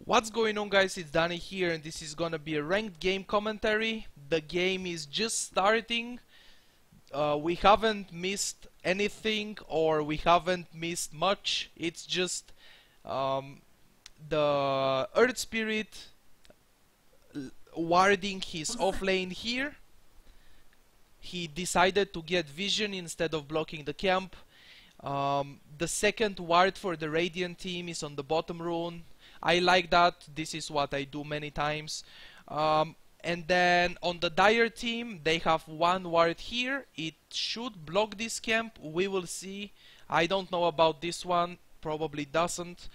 What's going on, guys? It's Danny here, and this is gonna be a ranked game commentary. The game is just starting. We haven't missed anything, or we haven't missed much. It's just the Earth Spirit warding his off lane here. He decided to get vision instead of blocking the camp. The second ward for the Radiant team is on the bottom rune. I like that. This is what I do many times. And then on the Dire team, they have one ward here. It should block this camp. We will see. I don't know about this one. Probably doesn't.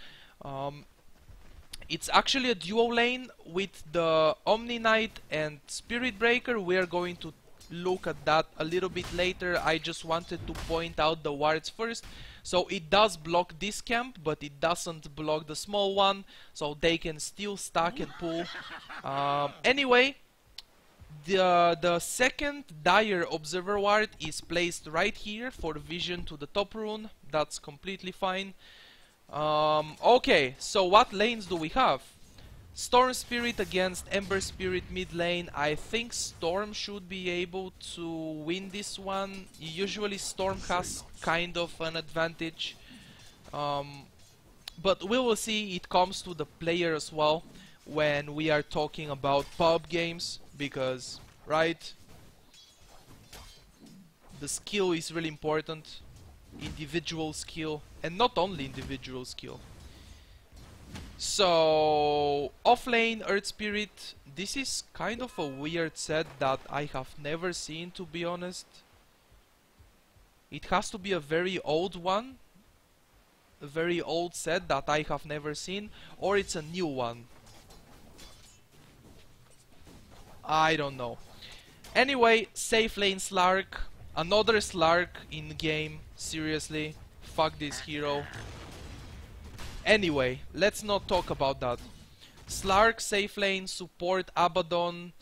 It's actually a duo lane with the Omni Knight and Spirit Breaker. We are going to look at that a little bit later. I just wanted to point out the wards first. So it does block this camp, but it doesn't block the small one, so they can still stack and pull. Anyway, the second Dire Observer ward is placed right here for vision to the top rune. That's completely fine. Okay, so what lanes do we have? Storm Spirit against Ember Spirit mid lane. I think Storm should be able to win this one. Usually Storm has kind of an advantage. But we will see. It comes to the player as well when we are talking about pub games. Because, right? The skill is really important. Individual skill. And not only individual skill. So, offlane Earth Spirit, this is kind of a weird set that I have never seen, to be honest. It has to be a very old one, a very old set that I have never seen, or it's a new one. I don't know. Anyway, safe lane Slark, another Slark in game, seriously, fuck this hero. Anyway, let's not talk about that. Slark, safe lane, support, Abaddon,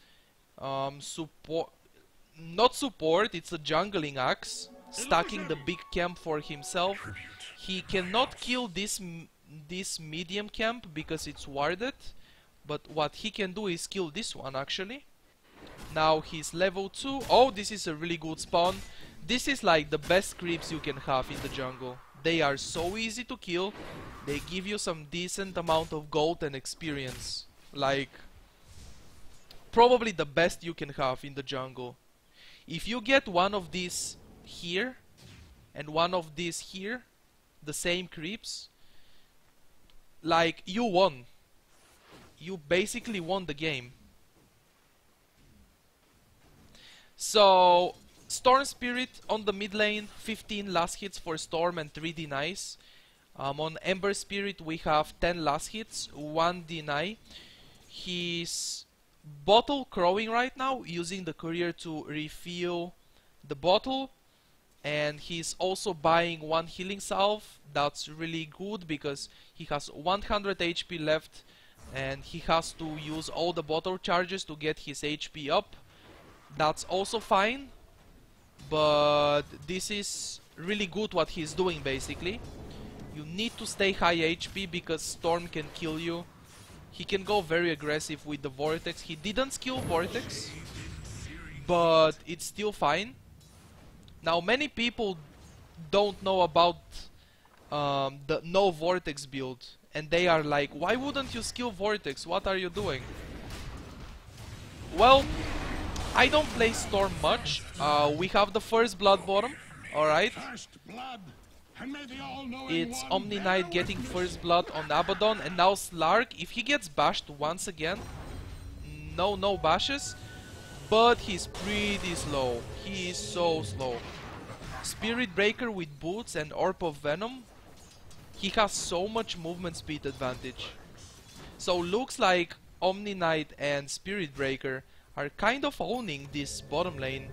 support, not support, it's a jungling axe, stacking the big camp for himself. He cannot kill this medium camp because it's warded, but what he can do is kill this one actually. Now he's level 2. Oh, this is a really good spawn. This is like the best creeps you can have in the jungle. They are so easy to kill. They give you some decent amount of gold and experience. Like, probably the best you can have in the jungle. If you get one of these here and one of these here, the same creeps, like, you won. You basically won the game. So, Storm Spirit on the mid lane, 15 last hits for Storm and 3 denies. On Ember Spirit we have 10 last hits, 1 deny. He's bottle crowing right now, using the courier to refill the bottle. And he's also buying 1 healing salve. That's really good because he has 100 HP left. And he has to use all the bottle charges to get his HP up. That's also fine. But this is really good what he's doing basically. You need to stay high HP because Storm can kill you. He can go very aggressive with the Vortex. He didn't skill Vortex, but it's still fine. Now many people don't know about the no Vortex build, and they are like, why wouldn't you skill Vortex? What are you doing? Well, I don't play Storm much. We have the first blood bottom, alright. It's Omni Knight getting first blood on Abaddon, and now Slark, if he gets bashed once again, no bashes, but he's pretty slow. He is so slow. Spirit Breaker with boots and Orb of Venom, he has so much movement speed advantage. So looks like Omni Knight and Spirit Breaker are kind of owning this bottom lane.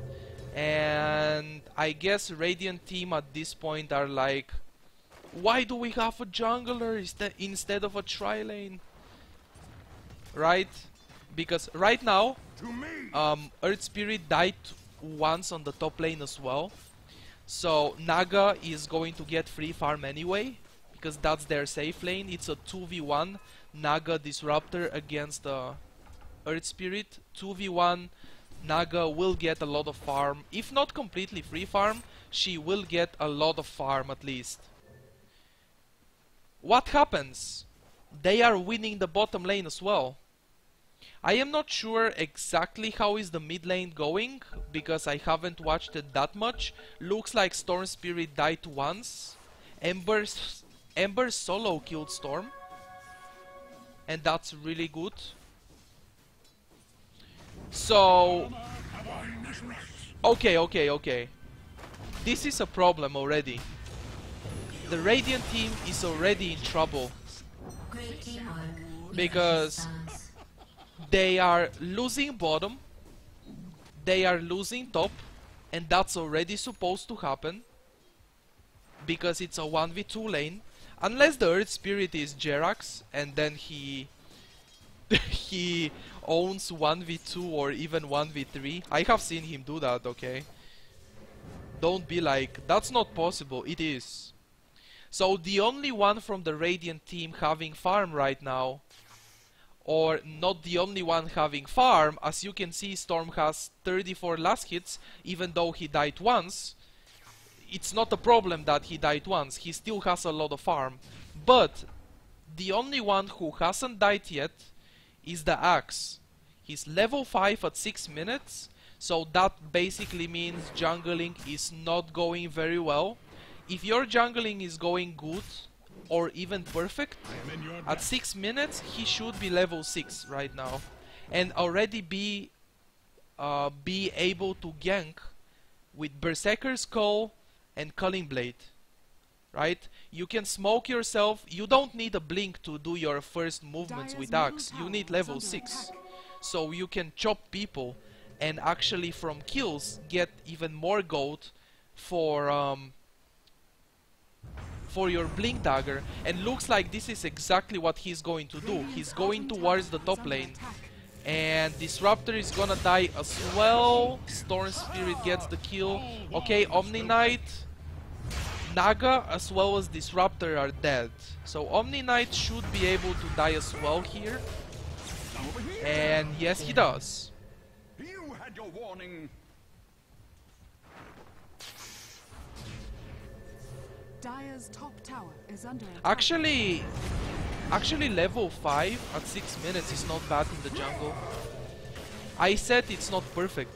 And I guess Radiant team at this point are like, why do we have a jungler instead of a tri-lane? Right? Because right now, Earth Spirit died once on the top lane as well. So Naga is going to get free farm anyway, because that's their safe lane. It's a 2v1 Naga Disruptor against Earth Spirit. 2v1 Naga will get a lot of farm. If not completely free farm, she will get a lot of farm at least. What happens? They are winning the bottom lane as well. I am not sure exactly how is the mid lane going, because I haven't watched it that much. Looks like Storm Spirit died once. Ember solo killed Storm, and that's really good. So, okay. This is a problem already. The Radiant team is already in trouble, because they are losing bottom, they are losing top, and that's already supposed to happen because it's a 1v2 lane. Unless the Earth Spirit is Jerax and then he owns 1v2 or even 1v3. I have seen him do that, okay? Don't be like, that's not possible. It is. So the only one from the Radiant team having farm right now, or not the only one having farm, as you can see, Storm has 34 last hits, even though he died once. It's not a problem that he died once, he still has a lot of farm. But the only one who hasn't died yet is the Axe. He's level 5 at 6 minutes, so that basically means jungling is not going very well. If your jungling is going good, or even perfect, at 6 minutes he should be level 6 right now and already be able to gank with Berserker Skull and Culling Blade, right? You can smoke yourself, you don't need a blink to do your first movements with Axe, you need level 6, so you can chop people and actually from kills get even more gold for your blink dagger. And looks like this is exactly what he's going to do. He's going towards the top lane, and Disruptor is gonna die as well. Storm Spirit gets the kill. Okay, Omni Knight, Naga as well as Disruptor are dead, so Omni Knight should be able to die as well here, and yes, he does. You had your warning. Dire's top tower is under attack. Actually level 5 at 6 minutes is not bad in the jungle. I said it's not perfect,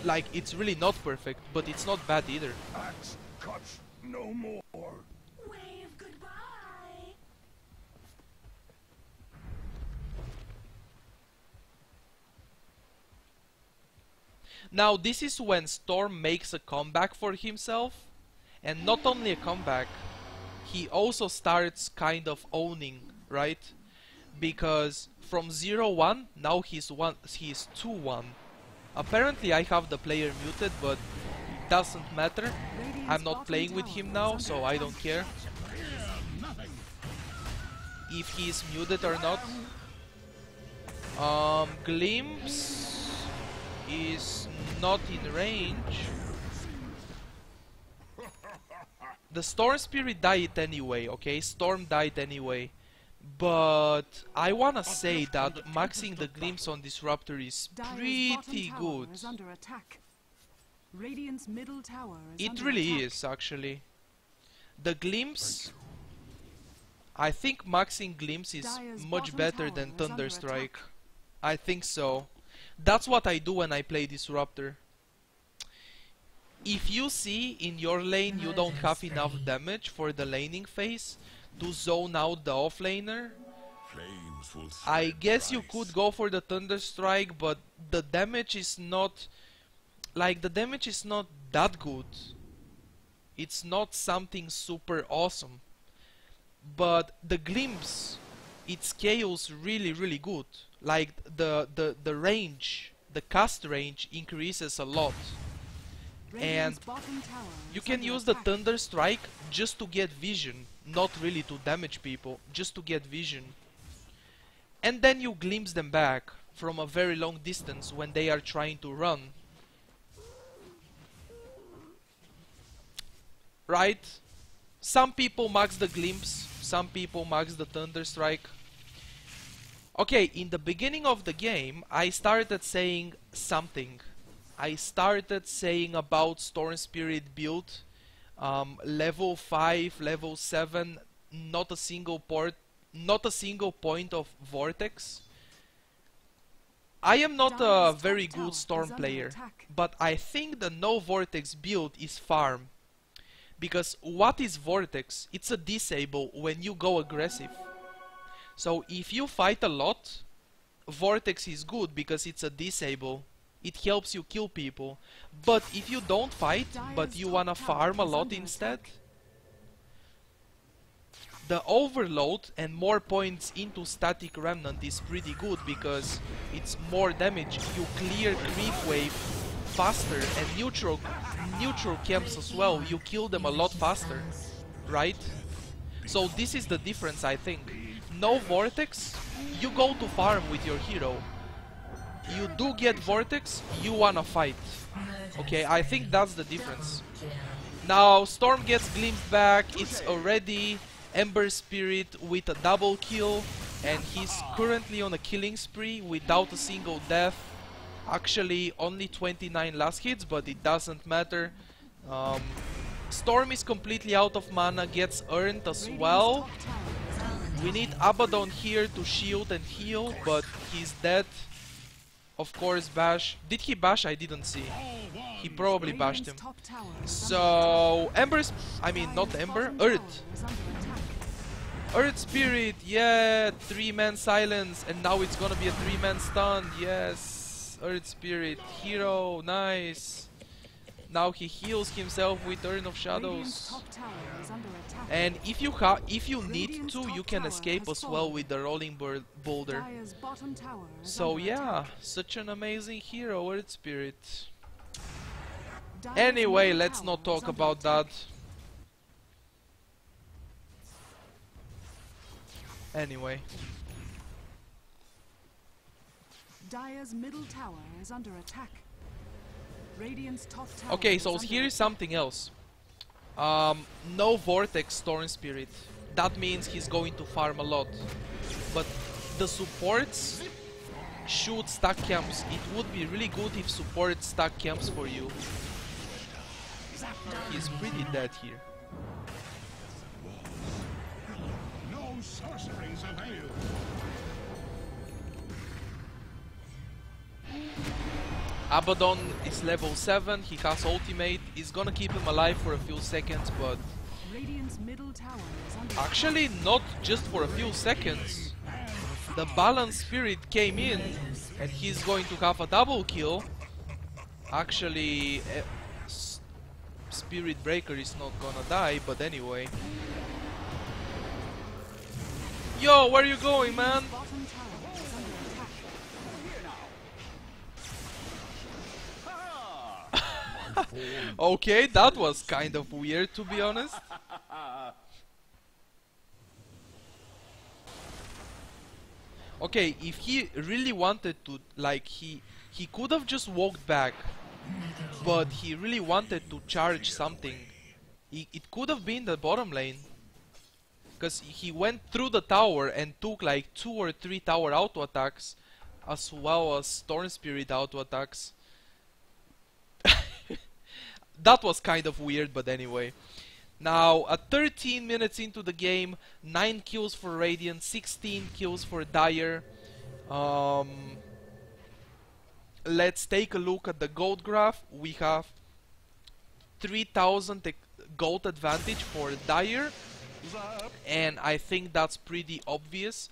like it's really not perfect, but it's not bad either. Axe cuts no more. Wave goodbye. Now this is when Storm makes a comeback for himself, and not only a comeback, he also starts kind of owning, right? Because from 0-1, now he's 2-1. Apparently I have the player muted, but it doesn't matter. I'm not playing with him now, so I don't care if he's muted or not. Glimpse is not in range. The Storm Spirit died anyway, okay? Storm died anyway. But I wanna say that maxing the Glimpse on Disruptor is pretty good. It really is, actually. The Glimpse, I think maxing Glimpse is much better than Thunderstrike. I think so. That's what I do when I play Disruptor. If you see in your lane you don't have enough damage for the laning phase to zone out the offlaner, I guess you could go for the Thunderstrike, but the damage is not, like, the damage is not that good. It's not something super awesome. But the Glimpse, it scales really good. Like the range, the cast range increases a lot. And you can use the Thunderstrike just to get vision, not really to damage people, just to get vision. And then you glimpse them back from a very long distance when they are trying to run. Right? Some people max the glimpse, some people max the Thunder Strike. Okay, in the beginning of the game, I started saying something. I started saying about Storm Spirit build, level 5, level 7, not a single point of Vortex. I am not a very good Storm player, but I think the no Vortex build is farm. Because what is Vortex? It's a disable when you go aggressive. So if you fight a lot, Vortex is good because it's a disable. It helps you kill people. But if you don't fight, but you wanna farm a lot instead, the overload and more points into static remnant is pretty good because it's more damage. You clear creep wave faster, and neutral camps as well. You kill them a lot faster, right? So this is the difference, I think. No Vortex, you go to farm with your hero. You do get Vortex, you wanna fight. Okay, I think that's the difference. Now Storm gets glimpsed back. It's already Ember Spirit with a double kill, and he's currently on a killing spree without a single death. Actually only 29 last hits, but it doesn't matter. Storm is completely out of mana, gets earned as well. We need Abaddon here to shield and heal, but he's dead. Of course, bash. Did he bash? I didn't see. He probably bashed him. So, not Ember, Earth. Earth Spirit, yeah, 3-man silence, and now it's gonna be a 3-man stun, yes. Earth Spirit, hero, nice. Now he heals himself with Urn of Shadows. And if you need to, you can escape as well with the Rolling Boulder. So yeah, such an amazing hero, Earth Spirit. Anyway, let's not talk about that. Anyway. Dire's middle tower is under attack. Radiant's top tower Okay, so here's something else. No Vortex Storm Spirit. That means he's going to farm a lot. But the supports should stack camps. It would be really good if support stack camps for you. He's pretty dead here. No sorceries avail. Abaddon is level 7, he has ultimate, is gonna keep him alive for a few seconds, but actually not just for a few seconds. The Balance Spirit came in and he's going to have a double kill. Actually, Spirit Breaker is not gonna die, but anyway. Yo, where are you going, man? Okay, that was kind of weird, to be honest. Okay, if he really wanted to, like, he could have just walked back, but he really wanted to charge something. It could have been the bottom lane, because he went through the tower and took like 2 or 3 tower auto attacks, as well as Storm Spirit auto attacks. That was kind of weird, but anyway. Now, at 13 minutes into the game, 9 kills for Radiant, 16 kills for Dire. Let's take a look at the gold graph. We have 3000 gold advantage for Dire, and I think that's pretty obvious.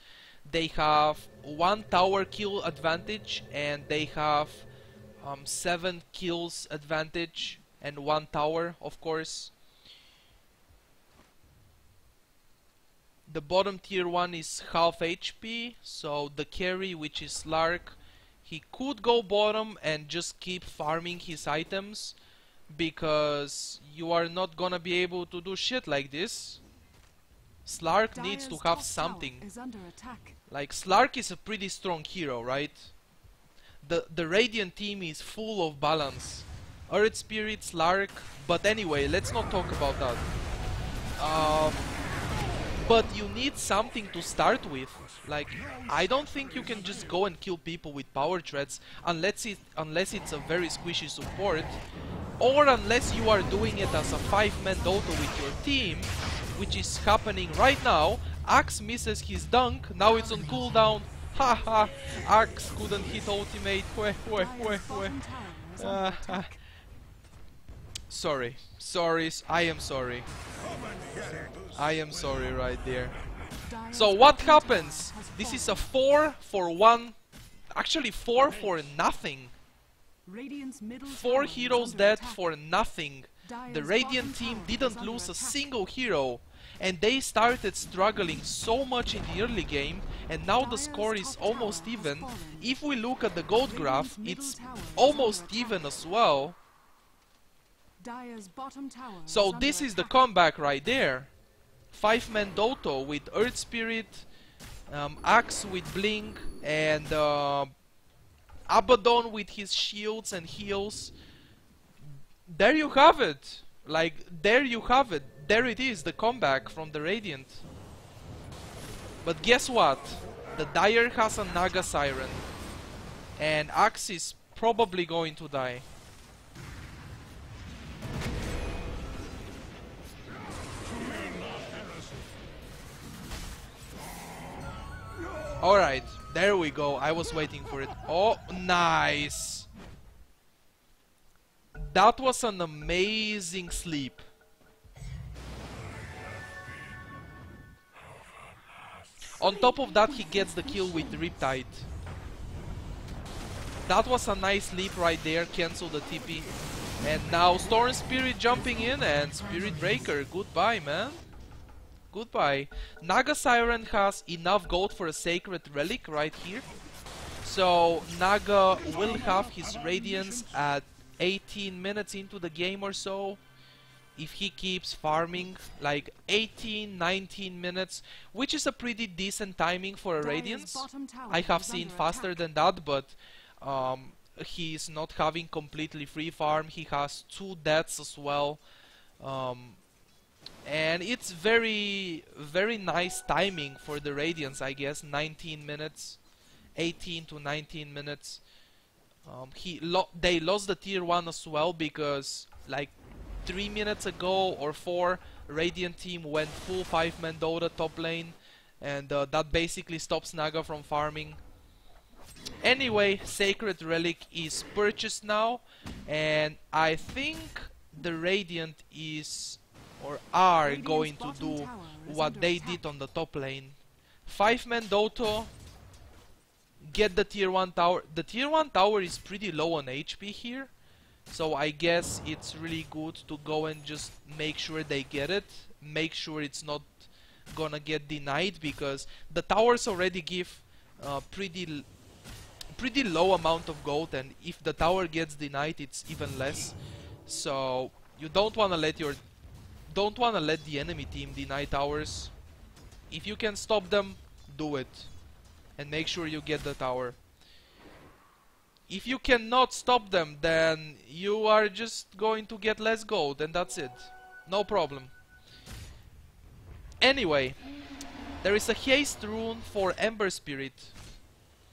They have 1 tower kill advantage, and they have 7 kills advantage, and 1 tower, of course. The bottom tier 1 is half HP, so the carry, which is Slark, he could go bottom and just keep farming his items, because you are not gonna be able to do shit like this. Slark needs to have something. Like, Slark is a pretty strong hero, right? The Radiant team is full of balance. Earth Spirit, Slark, but anyway, let's not talk about that. but you need something to start with. Like, I don't think you can just go and kill people with power threats unless it's a very squishy support, or unless you are doing it as a 5-man Dota with your team, which is happening right now. Axe misses his dunk, now it's on cooldown. Haha, Axe couldn't hit ultimate. Sorry, I am sorry. I am sorry right there. So what happens? This is a 4 for 1, actually 4 for nothing. 4 heroes dead for nothing. The Radiant team didn't lose a single hero, and they started struggling so much in the early game, and now the score is almost even. If we look at the gold graph, it's almost even as well. So this is the comeback right there. 5-man Dota with Earth Spirit, Axe with Blink, and Abaddon with his shields and heals. There you have it. Like, there you have it. There it is, the comeback from the Radiant. But guess what? The Dire has a Naga Siren, and Axe is probably going to die. Alright, there we go. I was waiting for it. Oh, nice! That was an amazing sleep. On top of that, he gets the kill with Riptide. That was a nice leap right there, cancel the TP. And now Storm Spirit jumping in, and Spirit Breaker, goodbye man. Goodbye. Naga Siren has enough gold for a Sacred Relic right here. So Naga will have his Radiance at 18 minutes into the game or so. If he keeps farming like 18, 19 minutes, which is a pretty decent timing for a Radiance. I have seen faster than that, but he's not having completely free farm. He has 2 deaths as well. And it's very, very nice timing for the Radiance, I guess. 19 minutes, 18 to 19 minutes. They lost the tier 1 as well because like 3 minutes ago or 4, Radiant team went full 5-man Dota top lane, and that basically stops Naga from farming. Anyway, Sacred Relic is purchased now, and I think the Radiant is or are going to do what they did on the top lane. 5-man Dota, get the tier 1 tower. The tier 1 tower is pretty low on HP here, so I guess it's really good to go and just make sure they get it. Make sure it's not gonna get denied, because the towers already give pretty low amount of gold, and if the tower gets denied, it's even less. So you don't wanna let the enemy team deny towers. If you can stop them, do it, and make sure you get the tower. If you cannot stop them, then you are just going to get less gold, and that's it. No problem. Anyway, there is a haste rune for Ember Spirit.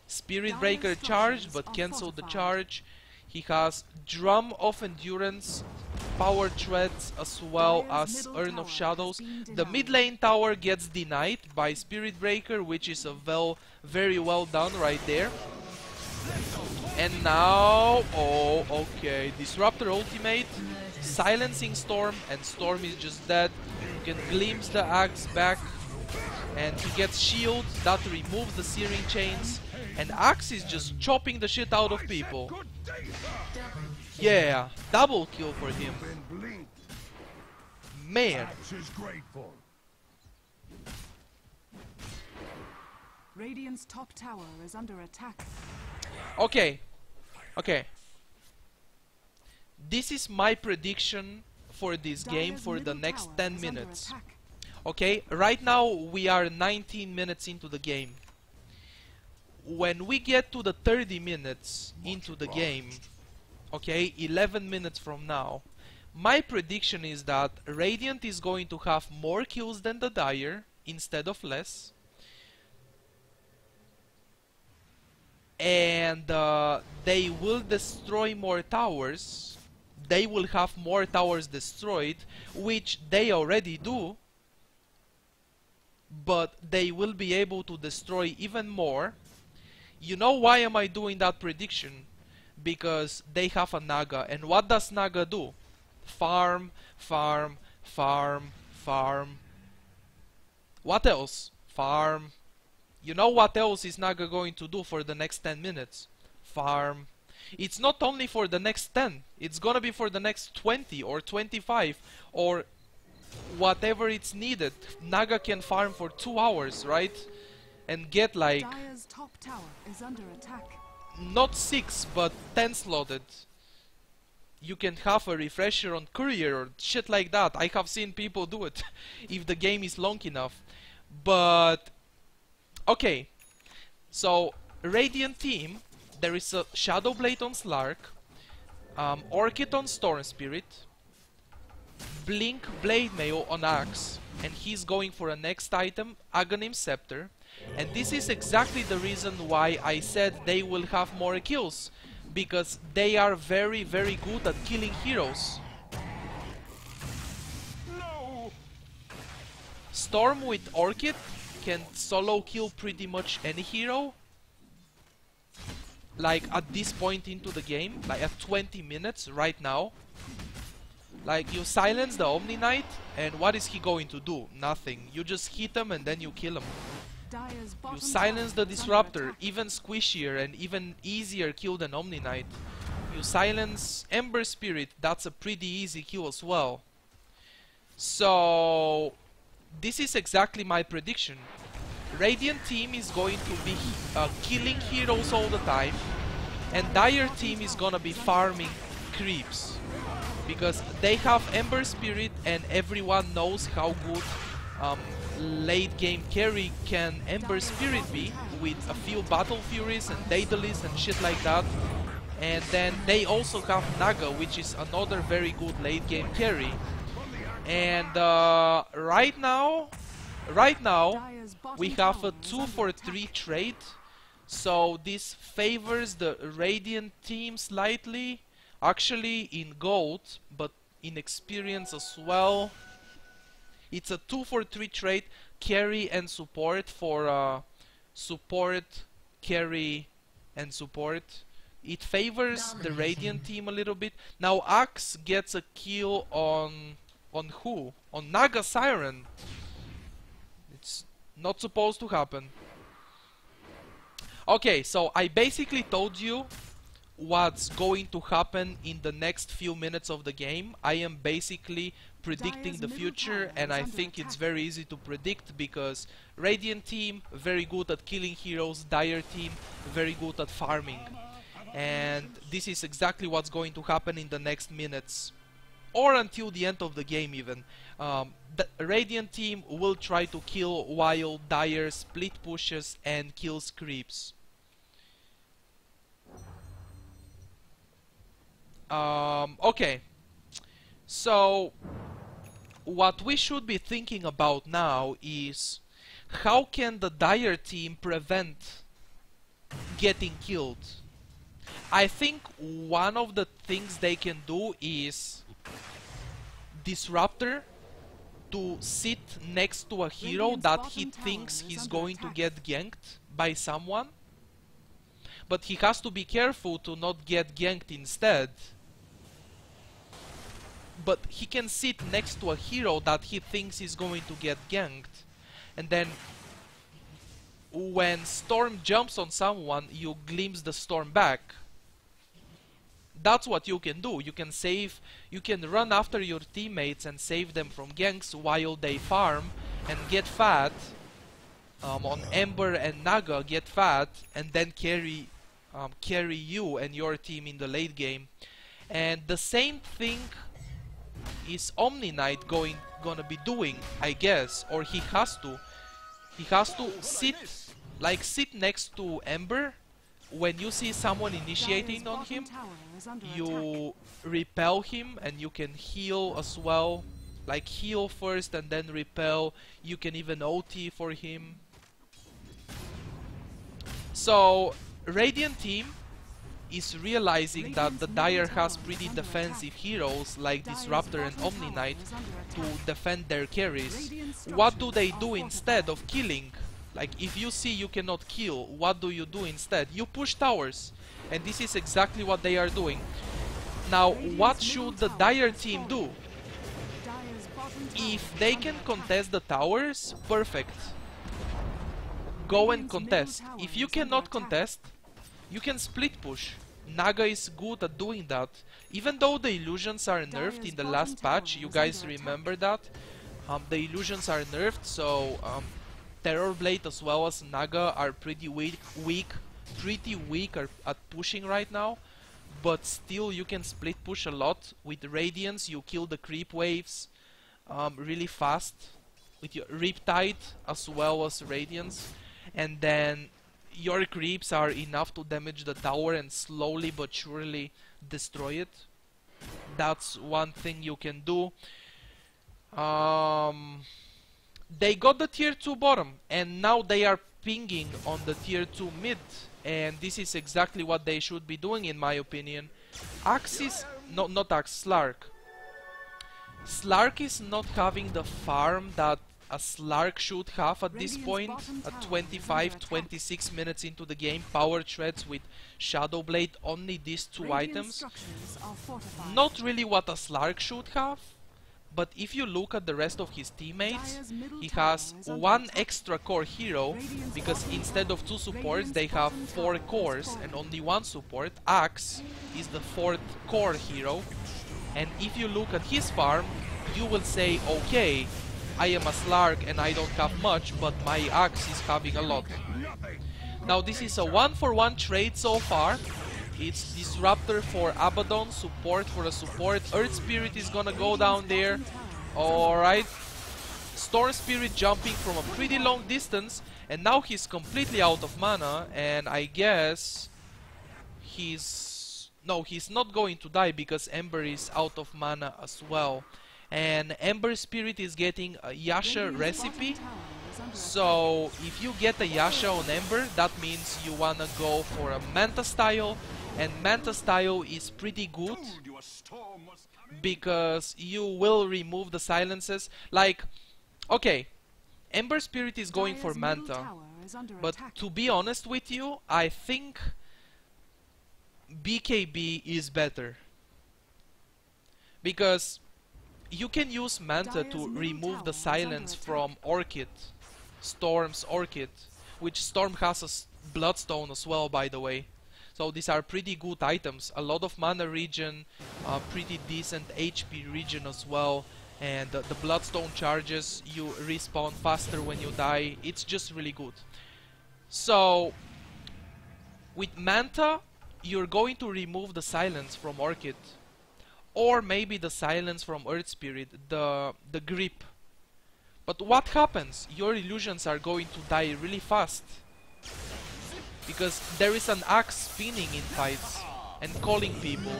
Spirit Breaker charged, but cancelled the charge. He has Drum of Endurance, Power Threads, as well as Urn of Shadows. The mid lane tower gets denied by Spirit Breaker, which is a very well done right there. And now, oh, okay, Disruptor ultimate, silencing Storm, and Storm is just dead. You can glimpse the Axe back, and he gets shield, that removes the Searing Chains, and Axe is just chopping the shit out of people. Yeah, double kill for him. Man. Radiant's top tower is under attack. Okay. This is my prediction for this game for the next 10 minutes. Okay, right now we are 19 minutes into the game. When we get to the 30 minutes into the game, okay, 11 minutes from now, my prediction is that Radiant is going to have more kills than the Dire, instead of less. And they will destroy more towers. They will have more towers destroyed, which they already do, but they will be able to destroy even more. You know why am I doing that prediction? Because they have a Naga, and what does Naga do? Farm, farm, farm, farm. What else? Farm. You know what else is Naga going to do for the next 10 minutes? Farm. It's not only for the next 10, it's gonna be for the next 20 or 25 or whatever it's needed. Naga can farm for 2 hours, right? And get like Dire's top tower is under attack. not 6 but 10 slotted. You can have a refresher on courier or shit like that. I have seen people do it if the game is long enough. But okay, so Radiant team, there is a Shadow Blade on Slark, Orchid on Storm Spirit, Blink Blade Mail on Axe, and he's going for a next item, Aghanim Scepter. And this is exactly the reason why I said they will have more kills, because they are very good at killing heroes. No! Storm with Orchid can solo kill pretty much any hero. Like at this point into the game, like at 20 minutes right now. Like you silence the Omni Knight, and what is he going to do? Nothing. You just hit him and then you kill him. Dire's bottom You silence the tower is under Disruptor, attack. even squishier and even easier kill than Omni Knight. You silence Ember Spirit, that's a pretty easy kill as well. So this is exactly my prediction. Radiant team is going to be killing heroes all the time, and Dire team is gonna be farming creeps. Because they have Ember Spirit and everyone knows how good late game carry can Ember Spirit be, with a few Battle Furies and Daedalus and shit like that. And then they also have Naga, which is another very good late game carry. And right now Dire's bottom we have a tower is 2 under for attack. 3 trade. So this favors the Radiant team slightly. Actually in gold, but in experience as well. It's a 2 for 3 trade, carry and support for support, carry and support. It favors the Radiant team a little bit. Now Axe gets a kill on who? On Naga Siren. It's not supposed to happen. Okay, so I basically told you what's going to happen in the next few minutes of the game. I am basically predicting Dire's the middle future, tower and is I under think it's attack. very easy to predict because Radiant team very good at killing heroes, Dire team very good at farming. And this is exactly what's going to happen in the next minutes, or until the end of the game even. The Radiant team will try to kill while Dire split pushes and kills creeps. Okay, so what we should be thinking about now is how can the Dire team prevent getting killed? I think one of the things they can do is Disruptor to sit next to a hero Radiant's that bottom he tower thinks is he's under going to attack. get ganked by someone. But he has to be careful to not get ganked instead. But he can sit next to a hero that he thinks is going to get ganked. And then when Storm jumps on someone, you glimpse the Storm back. That's what you can do. You can save, you can run after your teammates and save them from ganks while they farm and get fat. On Ember and Naga, get fat and then carry you and your team in the late game. And the same thing is Omni Knight gonna be doing, I guess, or he has to. He has to sit next to Ember. When you see someone initiating Dire's on bottom him, tower is under attack. you repel him and you can heal as well. like heal first and then repel. You can even OT for him. So Radiant team is realizing that the Dire has pretty defensive heroes like Disruptor and Omni Knight to defend their carries. What do they do instead of killing? Like, if you see you cannot kill, what do you do instead? You push towers, and this is exactly what they are doing. Now, what should the Dire team do? If they can contest the towers, perfect. Go and contest. If you cannot contest, you can split push. Naga is good at doing that. Even though the illusions are nerfed in the last patch, you guys remember that? The illusions are nerfed, so Terror Blade as well as Naga are pretty weak at pushing right now. But still you can split push a lot. With Radiance you kill the creep waves really fast. With your Riptide as well as Radiance. And then your creeps are enough to damage the tower and slowly but surely destroy it. That's one thing you can do. They got the tier 2 bottom and now they are pinging on the tier 2 mid, and this is exactly what they should be doing in my opinion. Axis, no, not Axe, Slark. Slark is not having the farm that a Slark should have at this point, at 25-26 minutes into the game. Power Treads with Shadow Blade, only these two items. Not really what a Slark should have, but if you look at the rest of his teammates, he has one extra core hero, because instead of 2 supports they have 4 cores and only 1 support. Axe is the 4th core hero, and if you look at his farm, you will say, okay, I am a Slark and I don't have much, but my Axe is having a lot. Now this is a 1-for-1 trade so far. It's Disruptor for Abaddon, support for a support. Earth Spirit is gonna go down there. Alright. Storm Spirit jumping from a pretty long distance, and now he's completely out of mana, and I guess he's... no, he's not going to die because Ember is out of mana as well. And Ember Spirit is getting a Yasha recipe. So if you get a Yasha on Ember, that means you wanna go for a Manta style, and Manta style is pretty good because you will remove the silences. Like, okay, Ember Spirit is going for Manta, but to be honest with you, I think BKB is better, because you can use Manta to remove the silence from Orchid, Storm's Orchid, which Storm has a Bloodstone as well, by the way. So these are pretty good items. A lot of mana regen, pretty decent HP regen as well, and the Bloodstone charges, you respawn faster when you die. It's just really good. So with Manta, you're going to remove the silence from Orchid, or maybe the silence from Earth Spirit, the grip. But what happens? Your illusions are going to die really fast, because there is an Axe spinning in fights and calling people.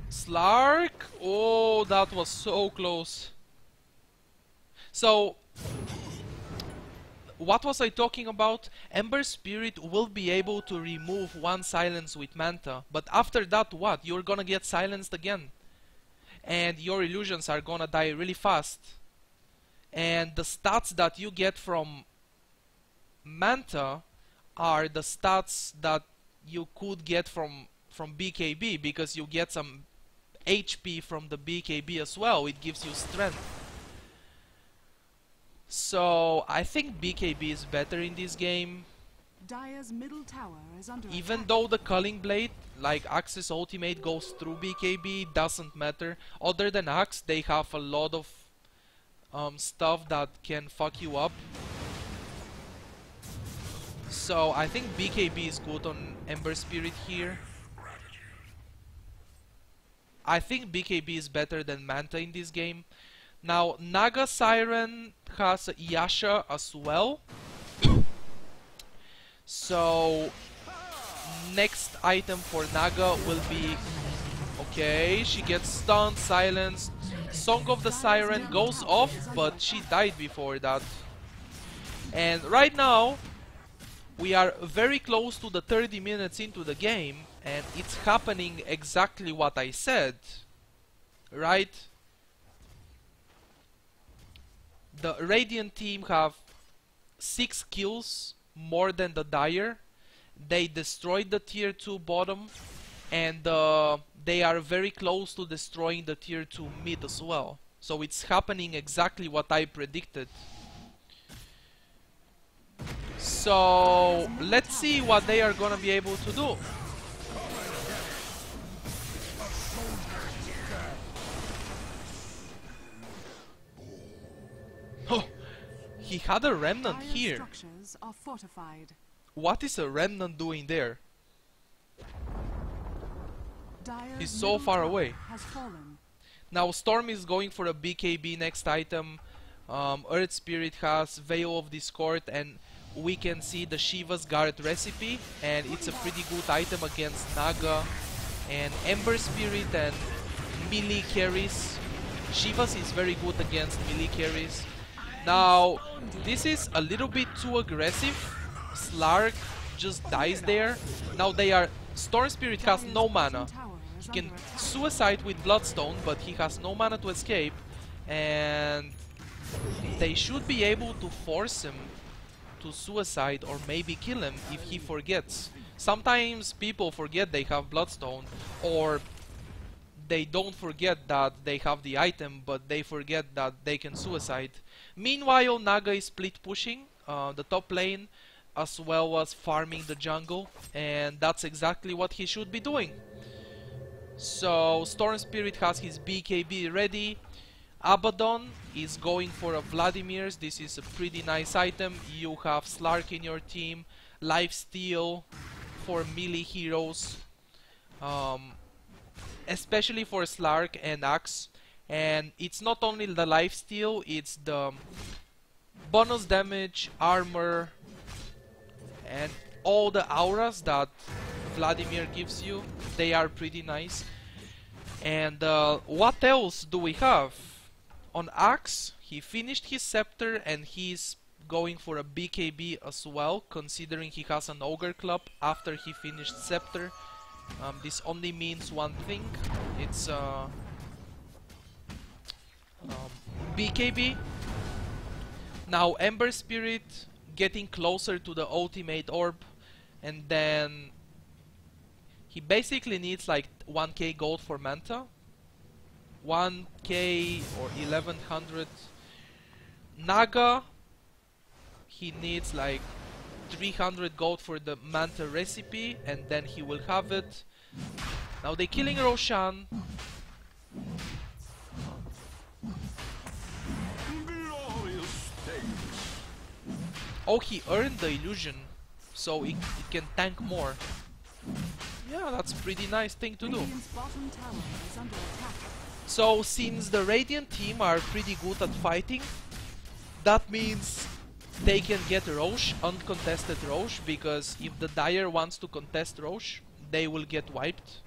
Slark? Oh, that was so close. So, what was I talking about? Ember Spirit will be able to remove one silence with Manta, but after that what? You're gonna get silenced again, and your illusions are gonna die really fast. And the stats that you get from Manta are the stats that you could get from BKB, because you get some HP from the BKB as well. It gives you strength. So I think BKB is better in this game. Dire's middle tower is under Even attack. though the Culling Blade, like Axe's ultimate, goes through BKB, doesn't matter. Other than Axe, they have a lot of stuff that can fuck you up. So I think BKB is good on Ember Spirit here. I think BKB is better than Manta in this game. Now, Naga Siren has Yasha as well. So next item for Naga will be... Okay, she gets stunned, silenced. Song of the Siren goes off, but she died before that. And right now, we are very close to the 30 minutes into the game, and it's happening exactly what I said. Right? The Radiant team have 6 kills more than the Dire. They destroyed the tier 2 bottom, and they are very close to destroying the tier 2 mid as well. So it's happening exactly what I predicted. So let's see what they are gonna be able to do. Oh, he had a remnant Dire's here. structures are fortified. What is a remnant doing there? Dire's He's so middle far tower away. has fallen. Now Storm is going for a BKB next item. Earth Spirit has Veil of Discord, and we can see the Shiva's Guard recipe, and it's a pretty good item against Naga and Ember Spirit and melee carries. Shiva's is very good against melee carries. Now this is a little bit too aggressive. Slark just dies there. Now they are... Storm Spirit has no mana. He can suicide with Bloodstone, but he has no mana to escape, and they should be able to force him to suicide or maybe kill him if he forgets. Sometimes people forget they have Bloodstone, or they don't forget that they have the item, but they forget that they can suicide. Meanwhile, Naga is split pushing the top lane as well as farming the jungle, and that's exactly what he should be doing. So Storm Spirit has his BKB ready. Abaddon is going for a Vladimir's. This is a pretty nice item. You have Slark in your team, lifesteal for melee heroes, especially for Slark and Axe. And it's not only the lifesteal, it's the bonus damage, armor, and all the auras that Vladimir gives you. They are pretty nice. And what else do we have? On Axe, he finished his Scepter and he's going for a BKB as well, considering he has an Ogre Club after he finished Scepter. This only means one thing. It's BKB. Now Ember Spirit getting closer to the ultimate orb, and then he basically needs like 1k gold for Manta, 1k or 1100. Naga, he needs like 300 gold for the Manta recipe, and then he will have it. Now they're killing Roshan. Oh, he earned the illusion, so it can tank more. Yeah, that's a pretty nice thing to do. Radiant's bottom tower is under attack. So, since the Radiant team are pretty good at fighting, that means they can get Rosh, uncontested Rosh, because if the Dire wants to contest Rosh, they will get wiped.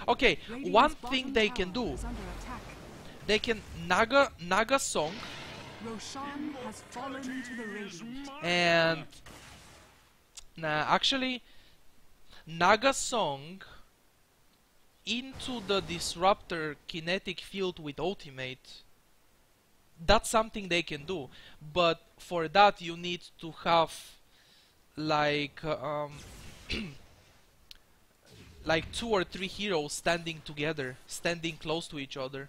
Okay, Radiant's one bottom thing they tower can do, is under attack. they can Naga Song, Roshan has fallen to the Radiant. and actually Naga Song into the Disruptor kinetic field with ultimate. That's something they can do, but for that you need to have like like 2 or 3 heroes standing together, standing close to each other.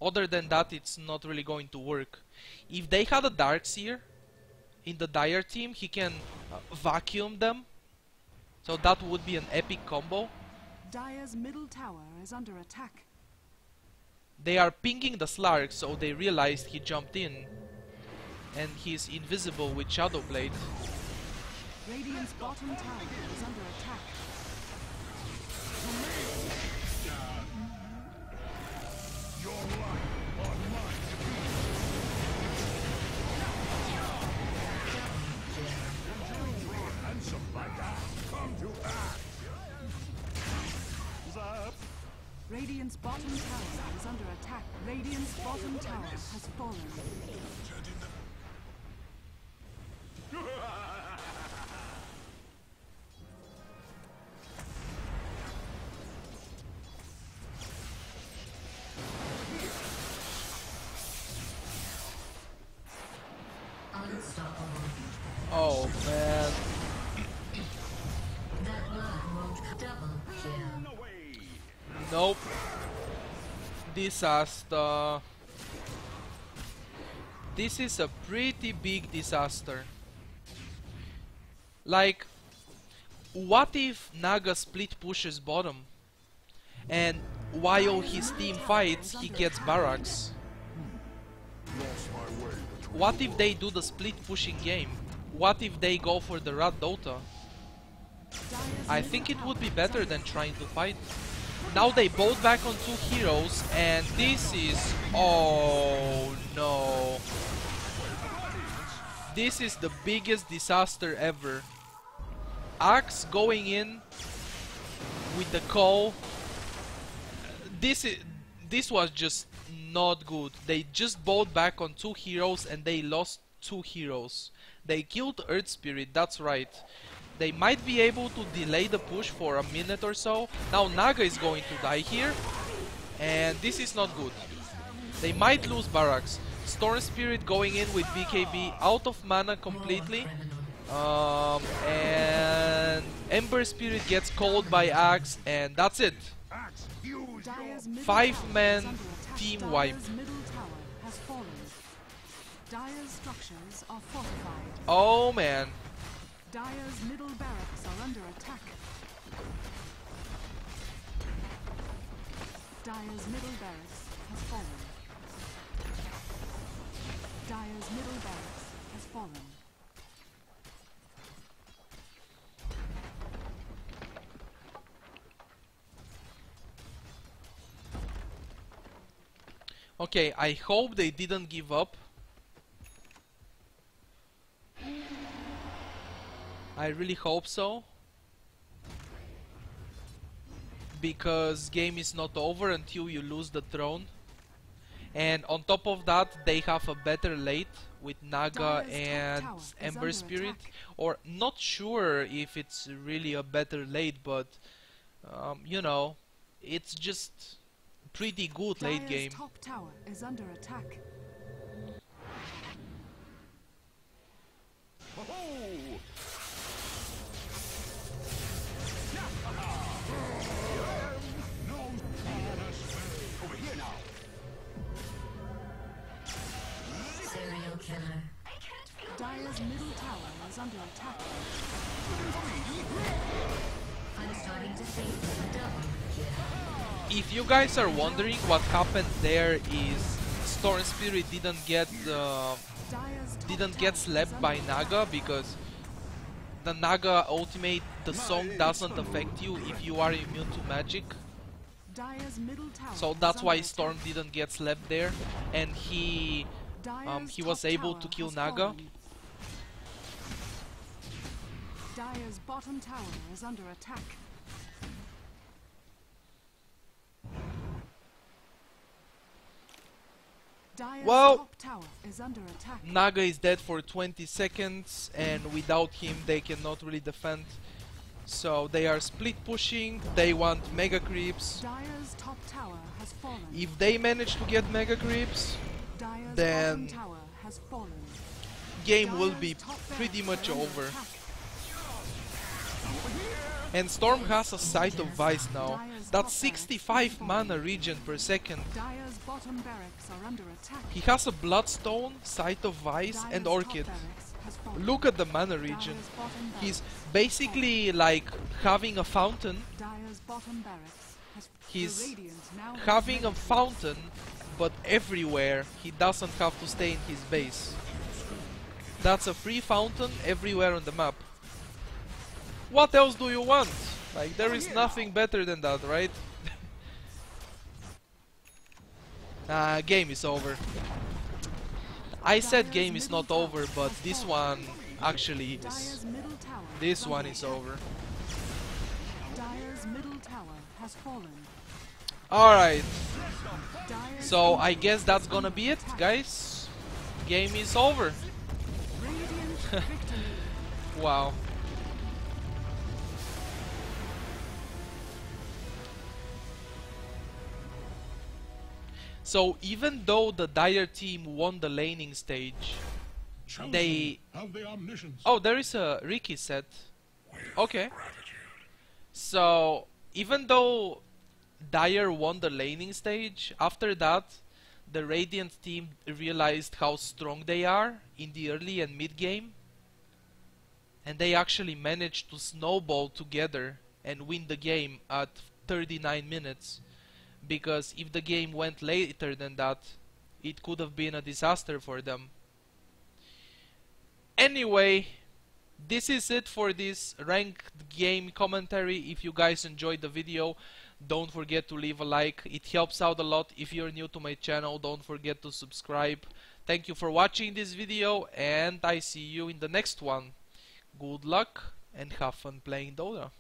Other than that, it's not really going to work. If they had a Darkseer in the Dire team, he can vacuum them, so that would be an epic combo. Dire's middle tower is under attack. They are pinging the Slark, so they realized he jumped in, and he's invisible with Shadow Blade. Radiant's bottom tower is under attack. Radiant's bottom tower is under attack. Radiant's bottom tower has fallen. Oh man. Nope. Disaster. This is a pretty big disaster. Like, what if Naga split pushes bottom? And while his team fights, he gets barracks. What if they do the split pushing game? What if they go for the rat Dota? I think it would be better than trying to fight. Now they both back on 2 heroes, and this is... oh no. This is the biggest disaster ever. Axe going in with the call. This was just not good. They just both back on 2 heroes and they lost 2 heroes. They killed Earth Spirit, that's right. They might be able to delay the push for a minute or so. Now Naga is going to die here, and this is not good. They might lose barracks. Storm Spirit going in with BKB out of mana completely. And Ember Spirit gets called by Axe, and that's it. 5-man team wipe. Dire's structures are fortified. Oh man. Dire's middle barracks are under attack. Dire's middle barracks has fallen. Dire's middle barracks has fallen. Okay, I hope they didn't give up. I really hope so. Because game is not over until you lose the throne. And on top of that, they have a better late with Naga and Ember Spirit. Or not sure if it's really a better late, but you know, it's just pretty good late game. Top tower is under attack. Serial killer. Dire's middle tower is under attack. I'm starting to think the double kill. If you guys are wondering what happened there is Storm Spirit didn't get slapped by Naga because the Naga ultimate, the song doesn't affect you if you are immune to magic. Dire's middle tower So that's why Storm didn't get slapped there, and he was able to kill Naga. Dire's bottom tower is under attack. Dire's Well, top tower is under attack. Naga is dead for 20 seconds, and without him they cannot really defend. So they are split pushing, they want mega creeps. Dire's top tower has fallen. If they manage to get mega creeps, Dire's then bottom tower has fallen. game will be Dire's top pretty barracks much are under over. attack. And Storm has a Sight of Vice now. That's 65 mana regen per second. Dire's bottom barracks are under attack. He has a Bloodstone, Sight of Vice, and Dire's Orchid. top barracks has fallen. Look at the mana regen. Dire's bottom He's barracks basically like having a fountain. Dire's bottom barracks has He's the Radiant now has having a mega fountain, but everywhere. He doesn't have to stay in his base. That's a free fountain everywhere on the map. What else do you want? Like, there is nothing better than that, right? Game is over. I said game is not over, but this one actually is. Dire's middle tower This one is over. Dire's middle tower has fallen. Alright, Dire's so I guess that's gonna be it, guys. Game is over. Radiant victory. Wow. So even though the Dire team won the laning stage, Chosen they... of the omniscience. Oh, there is a Ricky set. Okay. So even though Dire won the laning stage, after that the Radiant team realized how strong they are in the early and mid game, and they actually managed to snowball together and win the game at 39 minutes. Because if the game went later than that, it could have been a disaster for them. Anyway, this is it for this ranked game commentary. If you guys enjoyed the video, don't forget to leave a like. It helps out a lot. If you're new to my channel, don't forget to subscribe. Thank you for watching this video, and I see you in the next one. Good luck and have fun playing Dota.